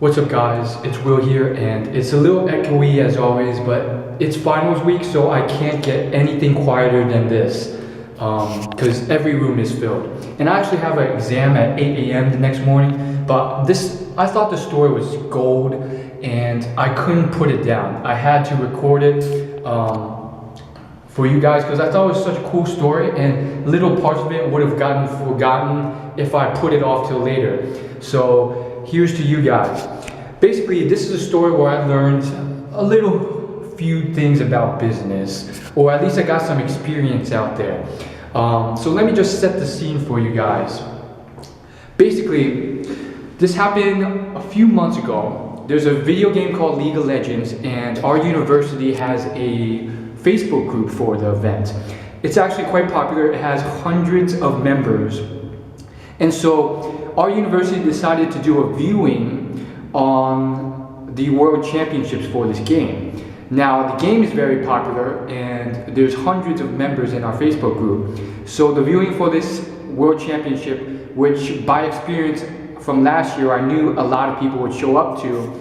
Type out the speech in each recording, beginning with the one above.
What's up guys, it's Will here and it's a little echoey as always, but it's finals week so I can't get anything quieter than this because every room is filled. And I actually have an exam at 8 a.m. the next morning, but I thought the story was gold and I couldn't put it down. I had to record it for you guys because I thought it was such a cool story and little parts of it would have gotten forgotten if I put it off till later. So here's to you guys. Basically, this is a story where I learned a few things about business, or at least I got some experience out there. So let me just set the scene for you guys. Basically, this happened a few months ago. There's a video game called League of Legends, and our university has a Facebook group for the event. It's actually quite popular. It has hundreds of members. And so our university decided to do a viewing on the World Championships for this game. Now, the game is very popular and there's hundreds of members in our Facebook group. So the viewing for this World Championship, which by experience from last year, I knew a lot of people would show up to,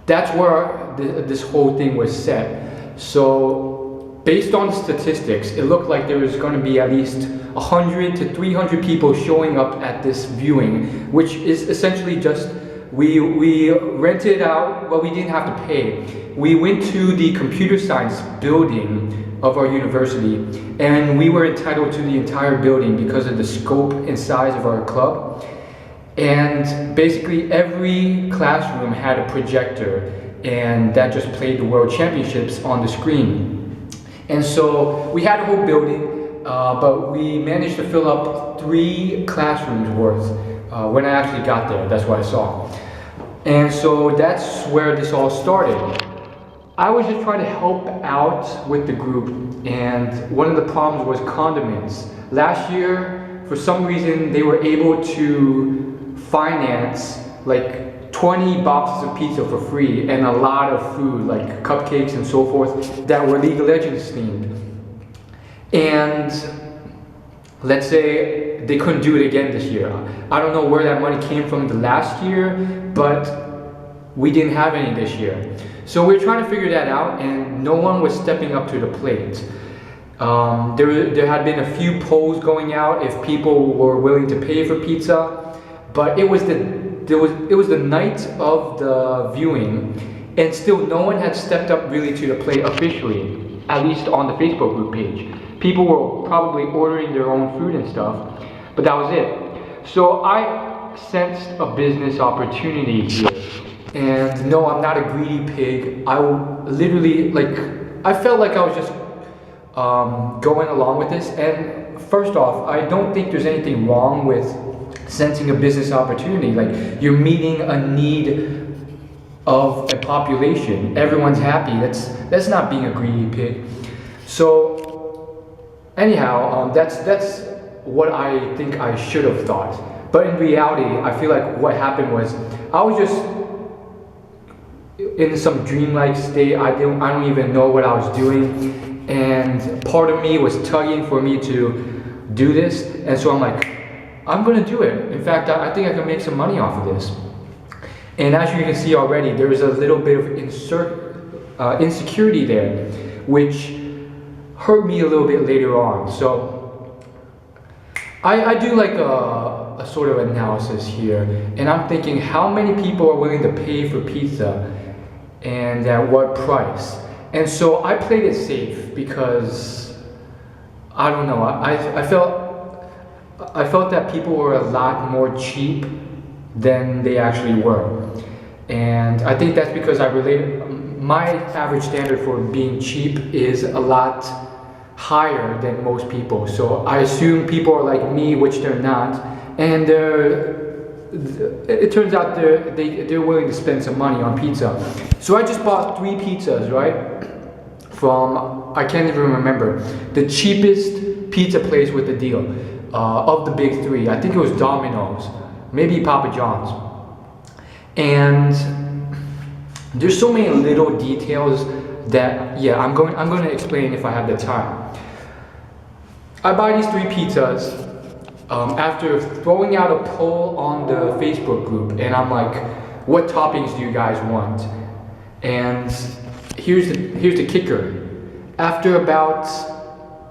that's where this whole thing was set. So based on statistics, it looked like there was going to be at least 100 to 300 people showing up at this viewing, which is essentially just, we rented out, well, we didn't have to pay. We went to the computer science building of our university and we were entitled to the entire building because of the scope and size of our club. And basically every classroom had a projector and that just played the World Championships on the screen. And so we had a whole building, but we managed to fill up 3 classrooms worth when I actually got there. That's what I saw. And so that's where this all started. I was just trying to help out with the group, and one of the problems was condiments. Last year, for some reason, they were able to finance like 20 boxes of pizza for free and a lot of food like cupcakes and so forth that were League of Legends themed. And let's say they couldn't do it again this year. I don't know where that money came from the last year, but we didn't have any this year. So we're trying to figure that out and no one was stepping up to the plate. There had been a few polls going out if people were willing to pay for pizza, but it was the night of the viewing and still no one had stepped up really to the plate officially, at least on the Facebook group page. People were probably ordering their own food and stuff, but that was it. So I sensed a business opportunity here. And no, I'm not a greedy pig. I literally, I felt like I was just going along with this. And first off, I don't think there's anything wrong with sensing a business opportunity. Like, you're meeting a need of a population. Everyone's happy. That's not being a greedy pig. So anyhow, that's what I think I should have thought. But in reality, I feel like what happened was I was just in some dreamlike state. I don't even know what I was doing, and part of me was tugging for me to do this, and so I'm like, I'm gonna do it. In fact, I think I can make some money off of this. And as you can see already, there is a little bit of insecurity there, which hurt me a little bit later on. So I do like a sort of analysis here, and I'm thinking how many people are willing to pay for pizza and at what price. And so I played it safe because I don't know, I felt that people were a lot more cheap than they actually were. And I think that's because my average standard for being cheap is a lot higher than most people. So I assume people are like me, which they're not, and it turns out they're willing to spend some money on pizza. So I just bought 3 pizzas, right? From, I can't even remember, the cheapest pizza place with the deal of the big 3. I think it was Domino's, maybe Papa John's. And there's so many little details that, yeah, I'm going to explain if I have the time. I buy these 3 pizzas after throwing out a poll on the Facebook group, and I'm like, what toppings do you guys want? And here's the kicker. After about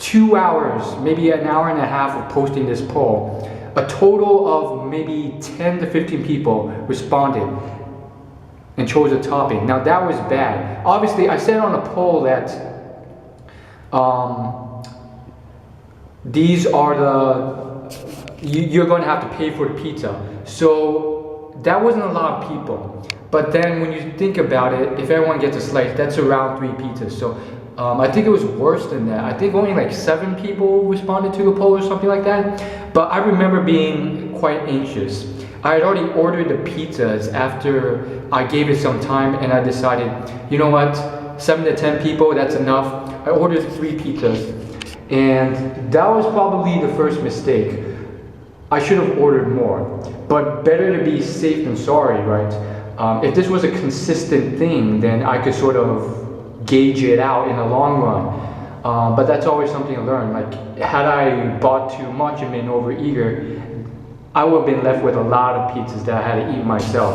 2 hours, maybe an hour and a half of posting this poll, a total of maybe 10 to 15 people responded and chose a topping. Now that was bad. Obviously, I said on a poll that these are you're going to have to pay for the pizza. So that wasn't a lot of people. But then when you think about it, if everyone gets a slice, that's around 3 pizzas. So I think it was worse than that. I think only like 7 people responded to the poll or something like that. But I remember being quite anxious. I had already ordered the pizzas after I gave it some time, and I decided, you know what, 7 to 10 people, that's enough. I ordered 3 pizzas, and that was probably the first mistake. I should have ordered more, but better to be safe than sorry, right? If this was a consistent thing, then I could sort of gauge it out in the long run. But that's always something to learn. Like, had I bought too much and been overeager, I would have been left with a lot of pizzas that I had to eat myself.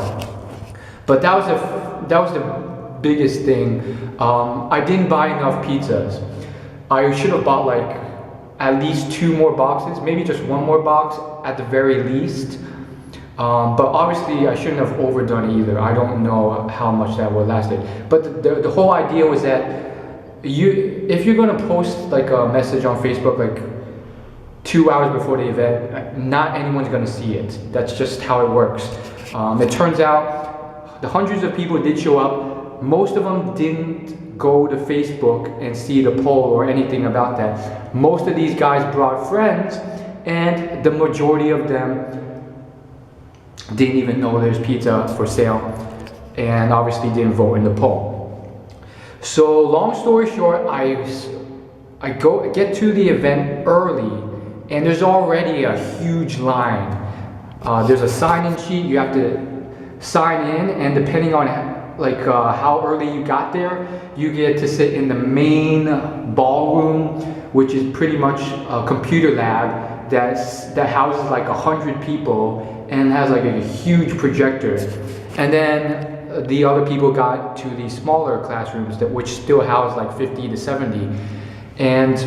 But that was the biggest thing. I didn't buy enough pizzas. I should have bought like at least 2 more boxes, maybe just 1 more box at the very least. But obviously I shouldn't have overdone it either. I don't know how much that would last. But the whole idea was that if you're gonna post like a message on Facebook like 2 hours before the event, not anyone's gonna see it. That's just how it works. It turns out the hundreds of people did show up. Most of them didn't go to Facebook and see the poll or anything about that. Most of these guys brought friends, and the majority of them didn't even know there's pizza for sale, and obviously didn't vote in the poll. So long story short, I get to the event early, and there's already a huge line. There's a sign-in sheet. You have to sign in, and depending on how early you got there, you get to sit in the main ballroom, which is pretty much a computer lab that houses like 100 people and has like a huge projector. And then the other people got to the smaller classrooms which still house like 50 to 70. And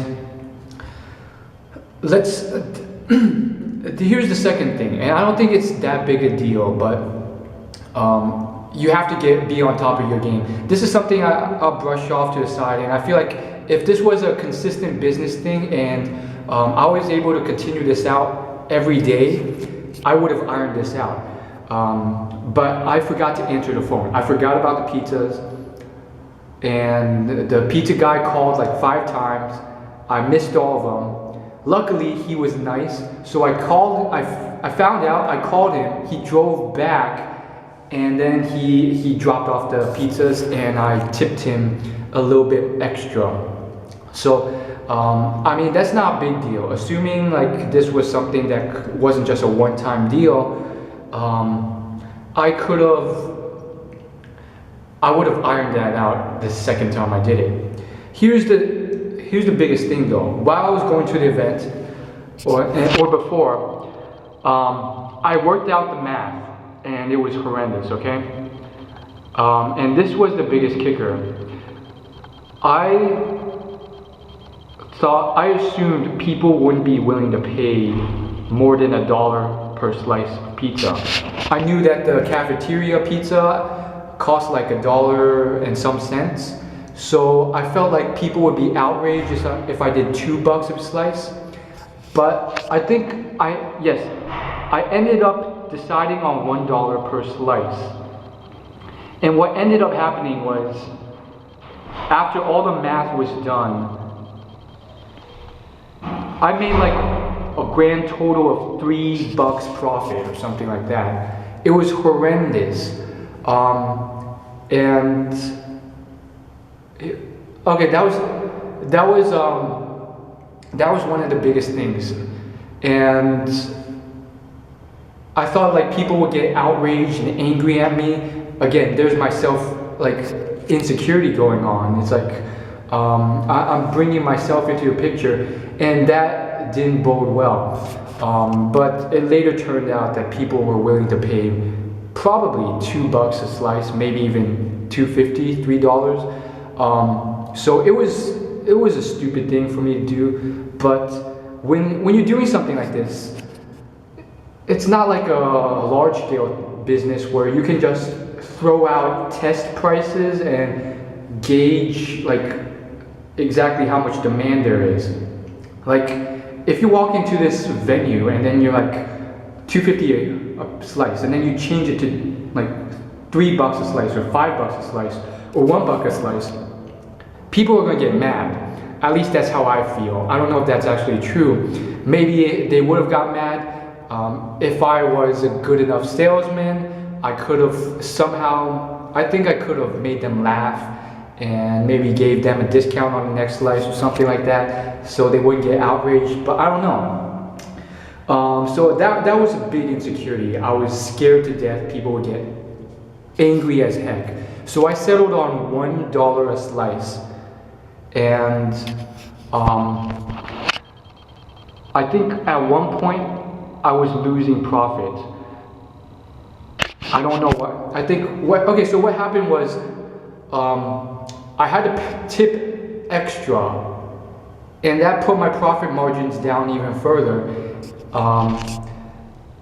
here's the second thing, and I don't think it's that big a deal, but you have to be on top of your game. This is something I'll brush off to the side, and I feel like if this was a consistent business thing and I was able to continue this out every day, I would have ironed this out. But I forgot to answer the phone. I forgot about the pizzas, and the pizza guy called like 5 times. I missed all of them. Luckily, he was nice, so I found out, I called him, he drove back, and then he dropped off the pizzas, and I tipped him a little bit extra. So, I mean, that's not a big deal. Assuming like this was something that wasn't just a one-time deal, I would have ironed that out the second time I did it. Here's the biggest thing though. While I was going to the event, or before, I worked out the math, and it was horrendous, okay? And this was the biggest kicker. I assumed people wouldn't be willing to pay more than $1 per slice of pizza. I knew that the cafeteria pizza cost like $1 and some cents. So I felt like people would be outraged if I did $2 a slice. But I think I ended up deciding on $1 per slice. And what ended up happening was, after all the math was done, I made like a grand total of $3 profit or something like that. It was horrendous. Okay, that was one of the biggest things, and I thought like people would get outraged and angry at me. Again, there's insecurity going on. It's like I'm bringing myself into the picture, and that didn't bode well. But it later turned out that people were willing to pay probably $2 a slice, maybe even $2.50, $3. So it was a stupid thing for me to do. But when you're doing something like this, it's not like a large scale business where you can just throw out test prices and gauge like exactly how much demand there is. Like if you walk into this venue and then you're like $2.50 a slice, and then you change it to like $3 a slice or $5 a slice or $1 a slice, people are gonna get mad. At least that's how I feel. I don't know if that's actually true. Maybe they would have got mad. If I was a good enough salesman, I could have somehow, I think I could have made them laugh and maybe gave them a discount on the next slice or something like that so they wouldn't get outraged, but I don't know. So that was a big insecurity. I was scared to death people would get angry as heck. So I settled on $1 a slice, and I think at one point I was losing profit. I don't know what. I think okay, so what happened was I had to tip extra, and that put my profit margins down even further.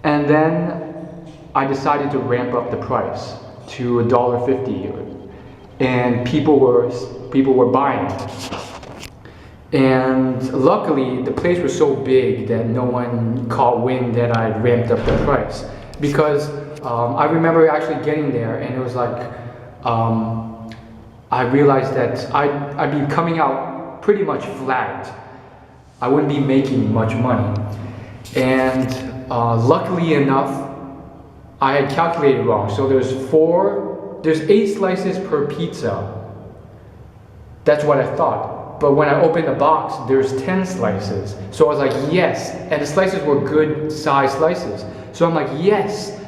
And then I decided to ramp up the price to $1.50, and people were buying. And luckily, the place was so big that no one caught wind that I ramped up the price, because I remember actually getting there, and it was like I realized that I'd be coming out pretty much flat. I wouldn't be making much money. And luckily enough, I had calculated wrong. So there's 8 slices per pizza. That's what I thought. But when I opened the box, there's 10 slices. So I was like, yes. And the slices were good size slices. So I'm like, yes.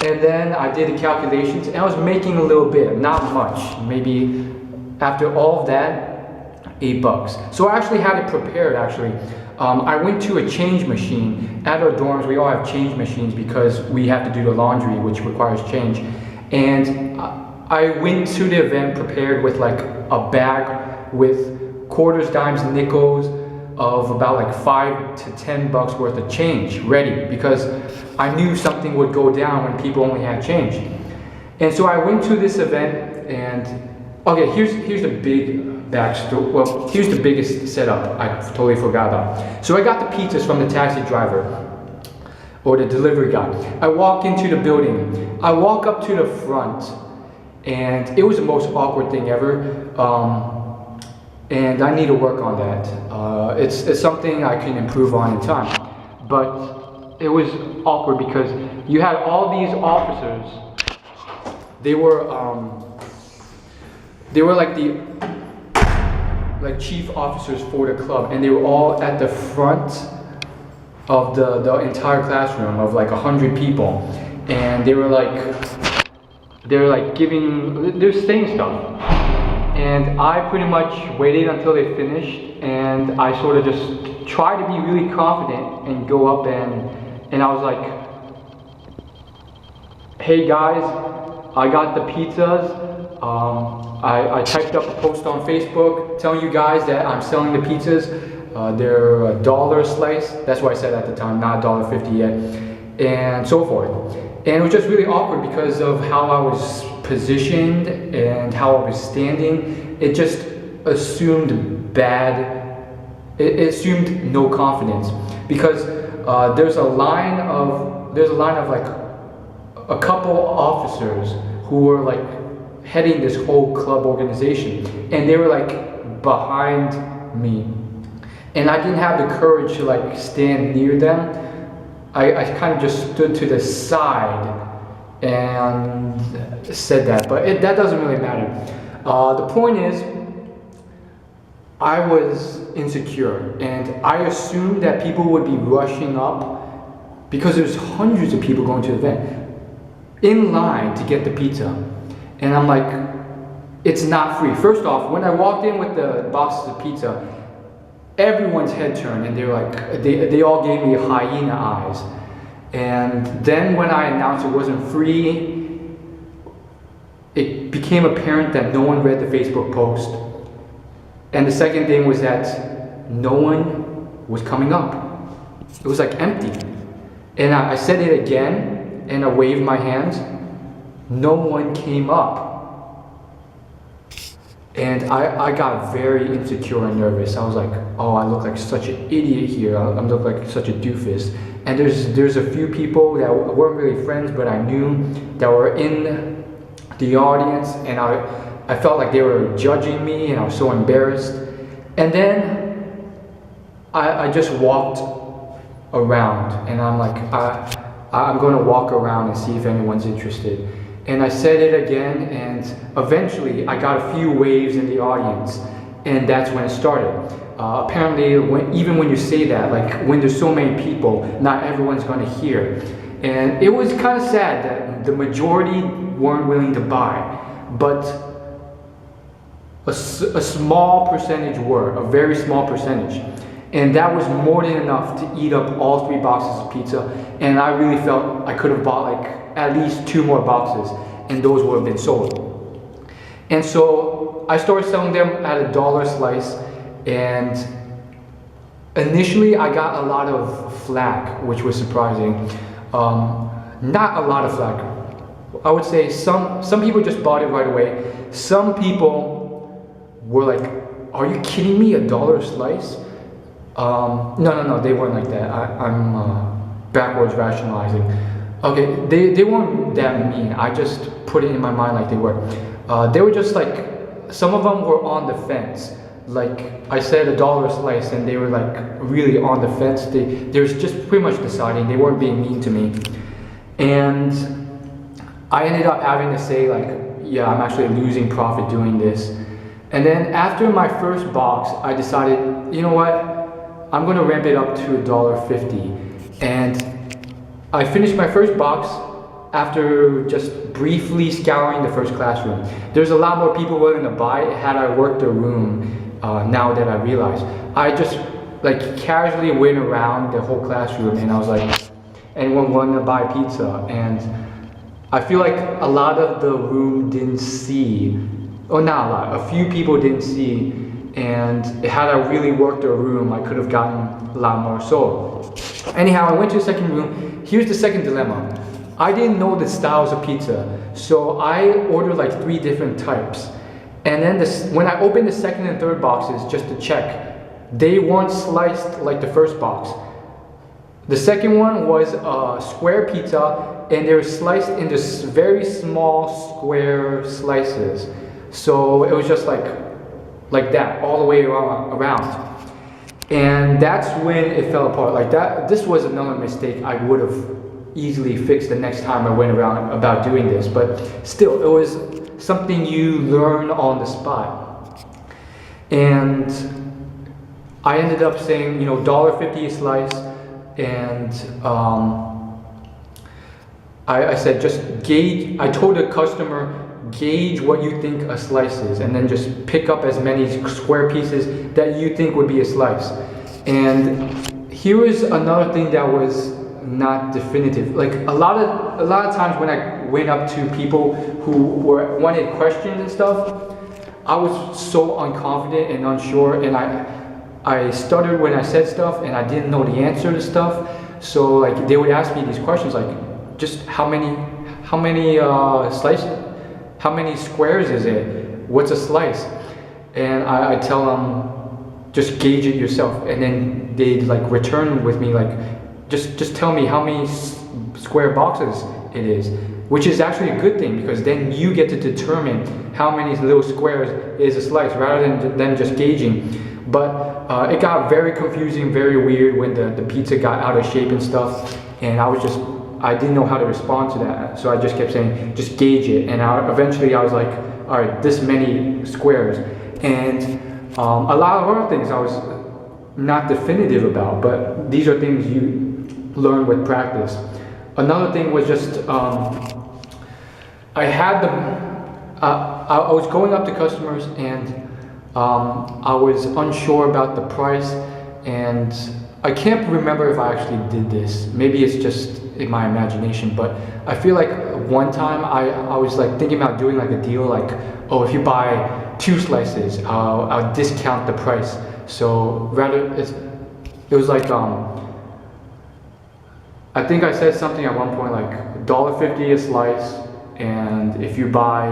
And then I did the calculations, and I was making a little bit, not much. Maybe after all of that, $8. So I actually had it prepared, actually. I went to a change machine. At our dorms, we all have change machines because we have to do the laundry, which requires change. And I went to the event prepared with like a bag with quarters, dimes, nickels of about like $5 to $10 worth of change ready, because I knew something would go down when people only had change. And so I went to this event, and okay, here's the big backstory. Well, here's the biggest setup I totally forgot about. So I got the pizzas from the taxi driver or the delivery guy. I walk into the building. I walk up to the front, and it was the most awkward thing ever. And I need to work on that. It's something I can improve on in time. But it was awkward because you had all these officers. They were like chief officers for the club, and they were all at the front of the entire classroom of like 100 people, and they were saying stuff. And I pretty much waited until they finished, and I sort of just tried to be really confident and go up and I was like, hey guys, I got the pizzas. I typed up a post on Facebook telling you guys that I'm selling the pizzas. They're $1 a slice. That's what I said at the time, not $1.50 yet, and so forth. And it was just really awkward because of how I was positioned and how I was standing. It just assumed it assumed no confidence, because there's a line of like a couple officers who were like heading this whole club organization, and they were like behind me, and I didn't have the courage to like stand near them. I kind of just stood to the side and said that, but that doesn't really matter. The point is, I was insecure, and I assumed that people would be rushing up because there's hundreds of people going to the event in line to get the pizza. And I'm like, it's not free. First off, when I walked in with the boxes of pizza, everyone's head turned, and they're like, they all gave me hyena eyes. And then when I announced it wasn't free, it became apparent that no one read the Facebook post. And the second thing was that no one was coming up. It was like empty. And I said it again, and I waved my hands. No one came up. And I got very insecure and nervous. I was like, oh, I look like such an idiot here. I look like such a doofus. And there's a few people that weren't really friends, but I knew that were in the audience, and I felt like they were judging me, and I was so embarrassed. And then I just walked around, and I'm like, I'm going to walk around and see if anyone's interested. And I said it again, and eventually I got a few waves in the audience, and that's when it started. Apparently, even when you say that, like when there's so many people, not everyone's going to hear. And it was kind of sad that the majority weren't willing to buy, but a small percentage were, a very small percentage. And that was more than enough to eat up all 3 boxes of pizza. And I really felt I could have bought like at least 2 more boxes, and those would have been sold. And so I started selling them at $1 a slice, and initially I got a lot of flack, which was surprising. Not a lot of flack. I would say some people just bought it right away. Some people were like, are you kidding me, $1 a slice? No, they weren't like that. I'm backwards rationalizing. Okay, they weren't that mean. I just put it in my mind like they were. They were just like, some of them were on the fence. Like I said, $1 a slice, and they were like really on the fence. They were just pretty much deciding. They weren't being mean to me. And I ended up having to say like, yeah, I'm actually losing profit doing this. And then after my first box, I decided, you know what? I'm gonna ramp it up to $1.50. And I finished my first box after just briefly scouring the first classroom. There's a lot more people willing to buy had I worked the room, now that I realize. I just like casually went around the whole classroom, and I was like, anyone want to buy pizza? And I feel like a lot of the room didn't see, or not a lot, a few people didn't see, and had I really worked the room, I could have gotten a lot more sold. Anyhow, I went to the second room. Here's the second dilemma. I didn't know the styles of pizza, so I ordered like 3 different types. And then when I opened the second and third boxes just to check, they weren't sliced like the first box. The second one was a square pizza, and they were sliced into very small square slices. So it was just like that all the way around. And that's when it fell apart. Like that, this was another mistake I would have easily fixed the next time I went around about doing this. But still, it was something you learn on the spot. And I ended up saying, you know, $1.50 a slice. And I said, just gauge, I told the customer, gauge what you think a slice is, and then just pick up as many square pieces that you think would be a slice. And here is another thing that was not definitive. Like a lot of times when I went up to people who wanted questions and stuff, I was so unconfident and unsure, and I stuttered when I said stuff, and I didn't know the answer to stuff. So like they would ask me these questions like, just how many slices? How many squares is it? What's a slice? And I tell them, just gauge it yourself. And then they like return with me like, just tell me how many square boxes it is. Which is actually a good thing, because then you get to determine how many little squares is a slice rather than them just gauging. But it got very confusing, very weird when the pizza got out of shape and stuff. And I didn't know how to respond to that, so I just kept saying, just gauge it. And eventually I was like, all right, this many squares. And a lot of other things I was not definitive about, but these are things you learn with practice. Another thing was just, I was going up to customers, and I was unsure about the price. and I can't remember if I actually did this. Maybe it's just in my imagination, but I feel like one time I was like thinking about doing like a deal, like, oh, if you buy 2 slices, I'll discount the price. So rather, it was like I think I said something at one point like $1.50 a slice, and if you buy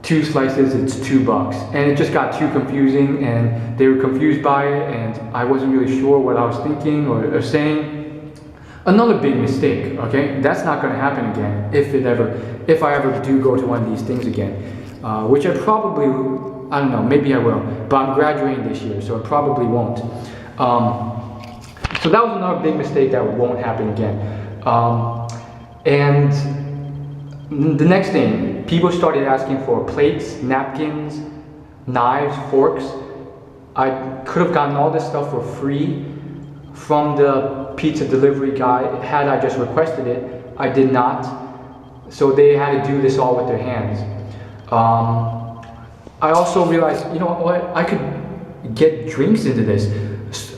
2 slices, it's $2. And it just got too confusing, and they were confused by it, and I wasn't really sure what I was thinking or saying. Another big mistake, okay? That's not gonna happen again if I ever do go to one of these things again. Which I probably, I don't know, maybe I will, but I'm graduating this year, so I probably won't. So that was another big mistake that won't happen again. And the next thing, people started asking for plates, napkins, knives, forks. I could have gotten all this stuff for free from the pizza delivery guy had I just requested it. I did not. So they had to do this all with their hands. I also realized, you know what, I could get drinks into this.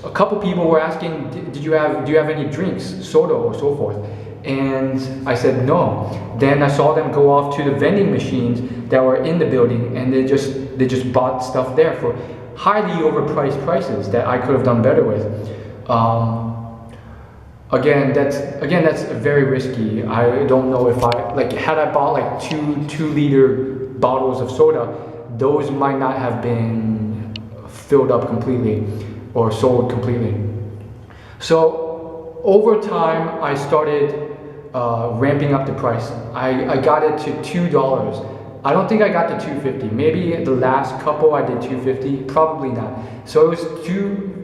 A couple people were asking, do you have any drinks, soda or so forth? And I said no. Then I saw them go off to the vending machines that were in the building, and they just bought stuff there for highly overpriced prices that I could have done better with. Again, that's very risky. I don't know if had I bought like 2-liter bottles of soda, those might not have been filled up completely or sold completely. So over time, I started ramping up the price. I got it to $2. I don't think I got to $2.50. Maybe the last couple I did $2.50, probably not. So it was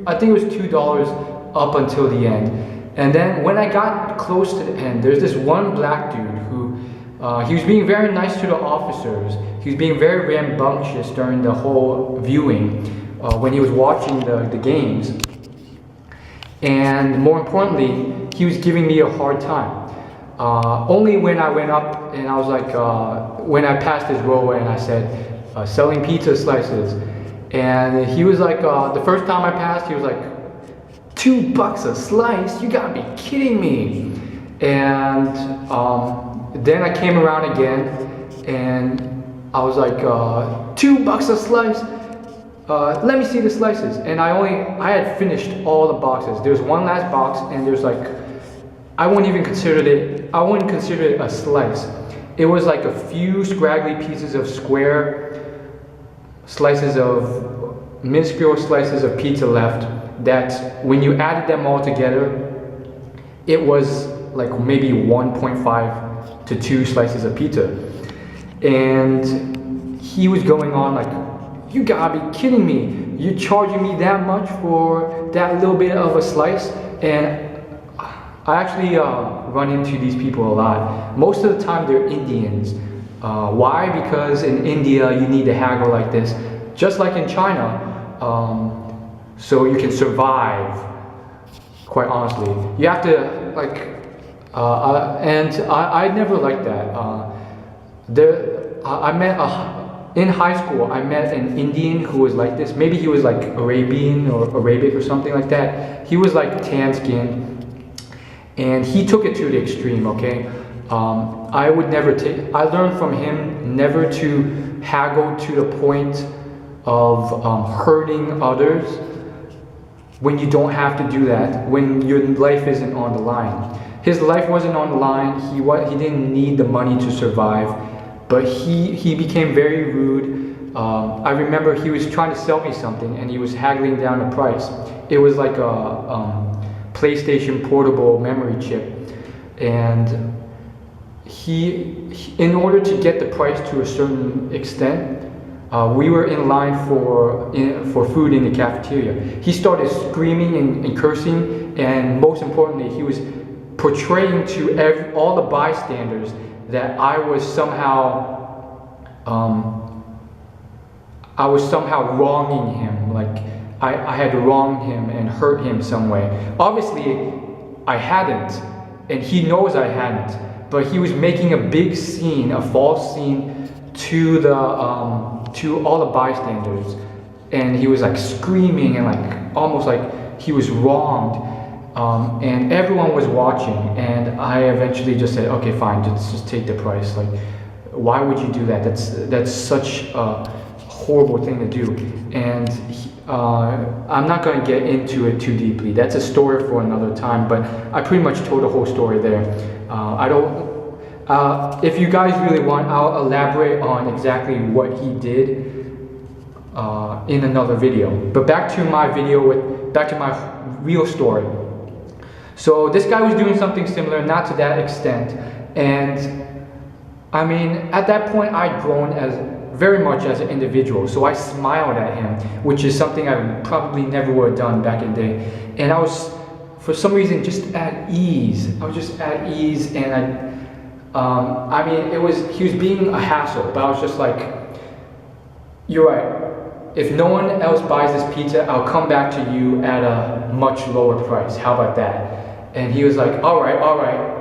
I think it was $2 up until the end. And then when I got close to the end, there's this one black dude who, he was being very nice to the officers. He was being very rambunctious during the whole viewing when he was watching the games. And more importantly, he was giving me a hard time. Only when I went up and I was like, when I passed his row and I said, selling pizza slices. And he was like, the first time I passed, he was like, $2 a slice? You gotta be kidding me. And then I came around again and I was like, $2 a slice? Let me see the slices. And I had finished all the boxes. There was one last box and there's like, I wouldn't consider it a slice. It was like a few scraggly pieces of minuscule slices of pizza left that when you added them all together, it was like maybe 1.5 to 2 slices of pizza. And he was going on like, you gotta be kidding me. You're charging me that much for that little bit of a slice? And I actually run into these people a lot. Most of the time they're Indians. Why? Because in India you need to haggle like this, just like in China, so you can survive, quite honestly. You have to like, and I never liked that. I met in high school, I met an Indian who was like this. Maybe he was like Arabian or Arabic or something like that. He was like tan skinned. And he took it to the extreme, okay? I learned from him never to haggle to the point of hurting others when you don't have to do that, when your life isn't on the line. His life wasn't on the line, he didn't need the money to survive, but he became very rude. I remember he was trying to sell me something and he was haggling down the price. It was like a PlayStation portable memory chip, and in order to get the price to a certain extent, we were in line for food in the cafeteria. He started screaming and cursing, and most importantly, he was portraying to all the bystanders that I was somehow wronging him, like I had wronged him and hurt him some way. Obviously, I hadn't, and he knows I hadn't, but he was making a big scene, a false scene to all the bystanders, and he was like screaming and like almost like he was wronged, and everyone was watching, and I eventually just said, okay, fine, just take the price. Like, why would you do that? That's such a horrible thing to do. And I'm not going to get into it too deeply. That's a story for another time, but I pretty much told the whole story there. If you guys really want, I'll elaborate on exactly what he did in another video. But back to my real story. So this guy was doing something similar, not to that extent, and I mean, at that point I'd grown very much as an individual, so I smiled at him, which is something I probably never would have done back in the day. And I was, for some reason, just at ease. I was just at ease, and I mean, he was being a hassle, but I was just like, you're right. If no one else buys this pizza, I'll come back to you at a much lower price. How about that? And he was like, all right,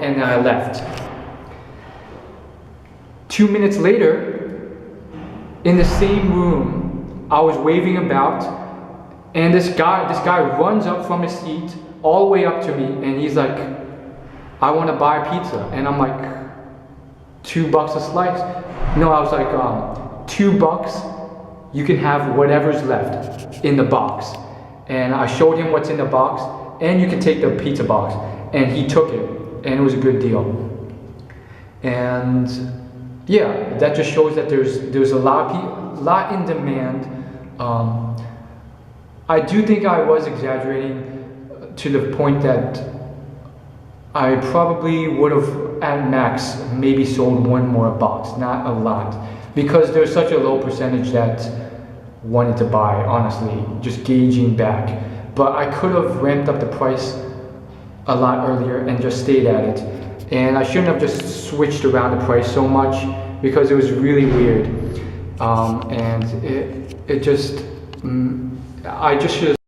and then I left. 2 minutes later, in the same room, I was waving about, and this guy runs up from his seat all the way up to me, and he's like, I want to buy a pizza. And I'm like, $2 a slice? No, I was like, $2, you can have whatever's left in the box. And I showed him what's in the box, and you can take the pizza box. And he took it, and it was a good deal. And yeah, that just shows that there's a lot in demand. I do think I was exaggerating to the point that I probably would have at max maybe sold one more box, not a lot, because there's such a low percentage that wanted to buy, honestly, just gauging back. But I could have ramped up the price a lot earlier and just stayed at it. And I shouldn't have just switched around the price so much, because it was really weird. And I just should have